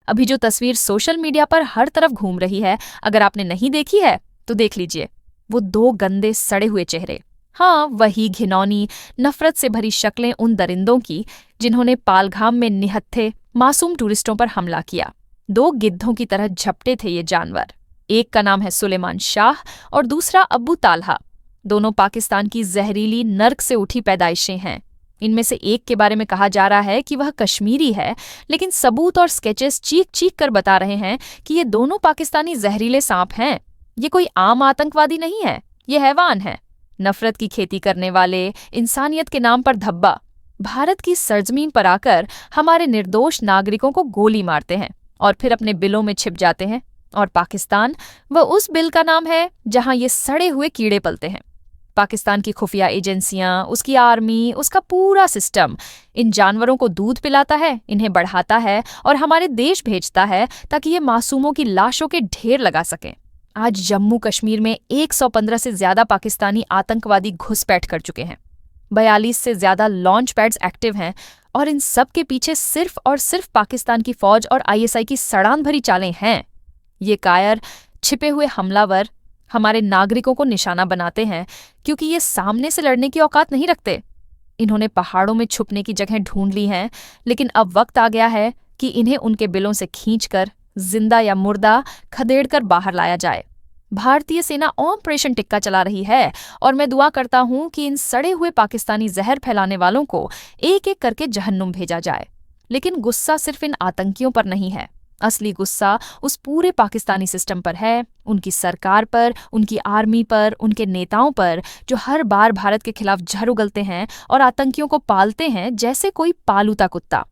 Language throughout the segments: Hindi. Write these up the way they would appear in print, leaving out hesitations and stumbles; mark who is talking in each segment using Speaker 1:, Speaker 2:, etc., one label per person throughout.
Speaker 1: अभी जो तस्वीर सोशल मीडिया पर हर तरफ घूम रही है, अगर आपने नहीं देखी है तो देख लीजिए। वो दो गंदे सड़े हुए चेहरे, हाँ वही घिनौनी नफरत से भरी शक्लें उन दरिंदों की जिन्होंने पालघाम में निहत्थे मासूम टूरिस्टों पर हमला किया। दो गिद्धों की तरह झपटे थे ये जानवर। एक का नाम है सुलेमान शाह और दूसरा अब्बू ताल्हा। दोनों पाकिस्तान की जहरीली नर्क से उठी पैदाइशें हैं। इनमें से एक के बारे में कहा जा रहा है कि वह कश्मीरी है, लेकिन सबूत और स्केचेस चीख चीख कर बता रहे हैं कि ये दोनों पाकिस्तानी जहरीले सांप हैं। ये कोई आम आतंकवादी नहीं है, ये हैवान है। नफरत की खेती करने वाले, इंसानियत के नाम पर धब्बा, भारत की सरजमीन पर आकर हमारे निर्दोष नागरिकों को गोली मारते हैं और फिर अपने बिलों में छिप जाते हैं। और पाकिस्तान, वह उस बिल का नाम है जहां ये सड़े हुए कीड़े पलते हैं। पाकिस्तान की खुफिया एजेंसियां, उसकी आर्मी, उसका पूरा सिस्टम इन जानवरों को दूध पिलाता है, इन्हें बढ़ाता है और हमारे देश भेजता है ताकि ये मासूमों की लाशों के ढेर लगा सकें। आज जम्मू कश्मीर में 115 से ज्यादा पाकिस्तानी आतंकवादी घुसपैठ कर चुके हैं। 42 से ज्यादा लॉन्च पैड्स एक्टिव हैं और इन सब के पीछे सिर्फ और सिर्फ पाकिस्तान की फौज और आईएसआई की सड़ान भरी चालें हैं। ये कायर, छिपे हुए हमलावर हमारे नागरिकों को निशाना बनाते हैं क्योंकि ये सामने से लड़ने की औकात नहीं रखते। इन्होंने पहाड़ों में छुपने की जगह ढूंढ ली हैं, लेकिन अब वक्त आ गया है कि इन्हें उनके बिलों से खींचकर जिंदा या मुर्दा खदेड़कर बाहर लाया जाए। भारतीय सेना ऑपरेशन टिक्का चला रही है और मैं दुआ करता हूं कि इन सड़े हुए पाकिस्तानी जहर फैलाने वालों को एक एक करके जहन्नुम भेजा जाए। लेकिन गुस्सा सिर्फ इन आतंकियों पर नहीं है, असली गुस्सा उस पूरे पाकिस्तानी सिस्टम पर है, उनकी सरकार पर, उनकी आर्मी पर, उनके नेताओं पर, जो हर बार भारत के खिलाफ जहर उगलते हैं और आतंकियों को पालते हैं जैसे कोई पालूता कुत्ता।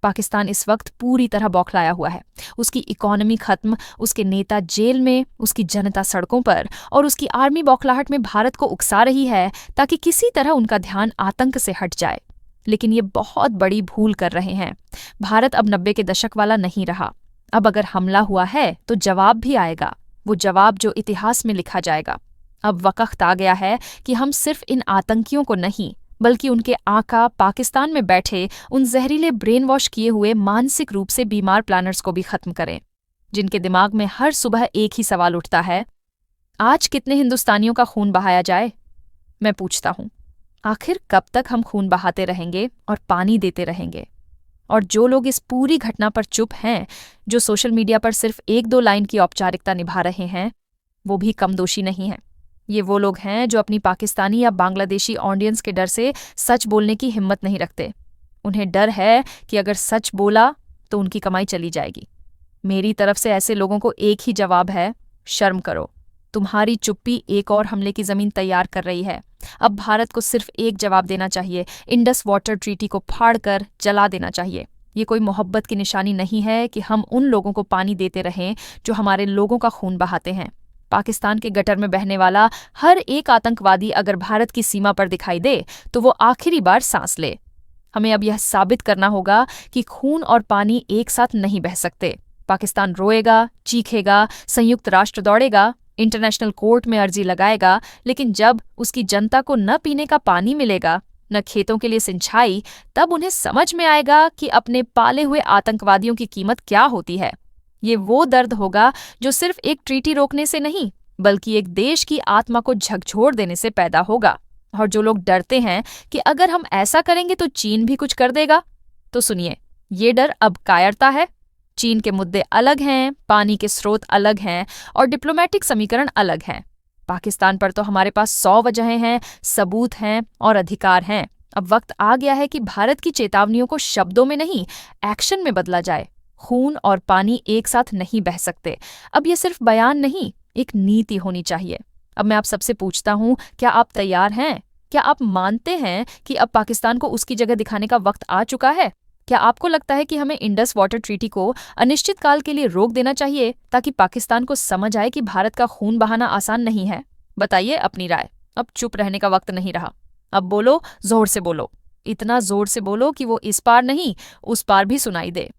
Speaker 1: पाकिस्तान इस वक्त पूरी तरह बौखलाया हुआ है। उसकी इकोनॉमी खत्म, उसके नेता जेल में, उसकी जनता सड़कों पर और उसकी आर्मी बौखलाहट में भारत को उकसा रही है ताकि किसी तरह उनका ध्यान आतंक से हट जाए। लेकिन ये बहुत बड़ी भूल कर रहे हैं। भारत अब 90 के दशक वाला नहीं रहा। अब अगर हमला हुआ है तो जवाब भी आएगा, वो जवाब जो इतिहास में लिखा जाएगा। अब वक्त आ गया है कि हम सिर्फ इन आतंकियों को नहीं, बल्कि उनके आका पाकिस्तान में बैठे उन जहरीले ब्रेन वॉश किए हुए मानसिक रूप से बीमार प्लानर्स को भी खत्म करें, जिनके दिमाग में हर सुबह एक ही सवाल उठता है, आज कितने हिंदुस्तानियों का खून बहाया जाए। मैं पूछता हूं, आखिर कब तक हम खून बहाते रहेंगे और पानी देते रहेंगे? और जो लोग इस पूरी घटना पर चुप हैं, जो सोशल मीडिया पर सिर्फ 1-2 लाइन की औपचारिकता निभा रहे हैं, वो भी कम दोषी नहीं हैं। ये वो लोग हैं जो अपनी पाकिस्तानी या बांग्लादेशी ऑडियंस के डर से सच बोलने की हिम्मत नहीं रखते। उन्हें डर है कि अगर सच बोला तो उनकी कमाई चली जाएगी। मेरी तरफ से ऐसे लोगों को एक ही जवाब है, शर्म करो। तुम्हारी चुप्पी एक और हमले की जमीन तैयार कर रही है। अब भारत को सिर्फ एक जवाब देना चाहिए, इंडस वाटर ट्रीटी को फाड़कर जला देना चाहिए। ये कोई मोहब्बत की निशानी नहीं है कि हम उन लोगों को पानी देते रहें जो हमारे लोगों का खून बहाते हैं। पाकिस्तान के गटर में बहने वाला हर एक आतंकवादी अगर भारत की सीमा पर दिखाई दे तो वो आखिरी बार सांस ले। हमें अब यह साबित करना होगा कि खून और पानी एक साथ नहीं बह सकते। पाकिस्तान रोएगा, चीखेगा, संयुक्त राष्ट्र दौड़ेगा, इंटरनेशनल कोर्ट में अर्जी लगाएगा, लेकिन जब उसकी जनता को न पीने का पानी मिलेगा, न खेतों के लिए सिंचाई, तब उन्हें समझ में आएगा कि अपने पाले हुए आतंकवादियों की कीमत क्या होती है। ये वो दर्द होगा जो सिर्फ एक ट्रीटी रोकने से नहीं, बल्कि एक देश की आत्मा को झकझोर देने से पैदा होगा। और जो लोग डरते हैं कि अगर हम ऐसा करेंगे तो चीन भी कुछ कर देगा, तो सुनिए, ये डर अब कायरता है। चीन के मुद्दे अलग हैं, पानी के स्रोत अलग हैं और डिप्लोमेटिक समीकरण अलग हैं। पाकिस्तान पर तो हमारे पास 100 वजहें हैं, सबूत हैं और अधिकार हैं। अब वक्त आ गया है कि भारत की चेतावनियों को शब्दों में नहीं, एक्शन में बदला जाए। खून और पानी एक साथ नहीं बह सकते। अब ये सिर्फ बयान नहीं, एक नीति होनी चाहिए। अब मैं आप सबसे पूछता हूं, क्या आप तैयार हैं? क्या आप मानते हैं कि अब पाकिस्तान को उसकी जगह दिखाने का वक्त आ चुका है? क्या आपको लगता है कि हमें इंडस वाटर ट्रीटी को अनिश्चित काल के लिए रोक देना चाहिए ताकि पाकिस्तान को समझ आए कि भारत का खून बहाना आसान नहीं है? बताइए अपनी राय। अब चुप रहने का वक्त नहीं रहा। अब बोलो, जोर से बोलो, इतना जोर से बोलो कि वो इस पार नहीं उस पार भी सुनाई दे।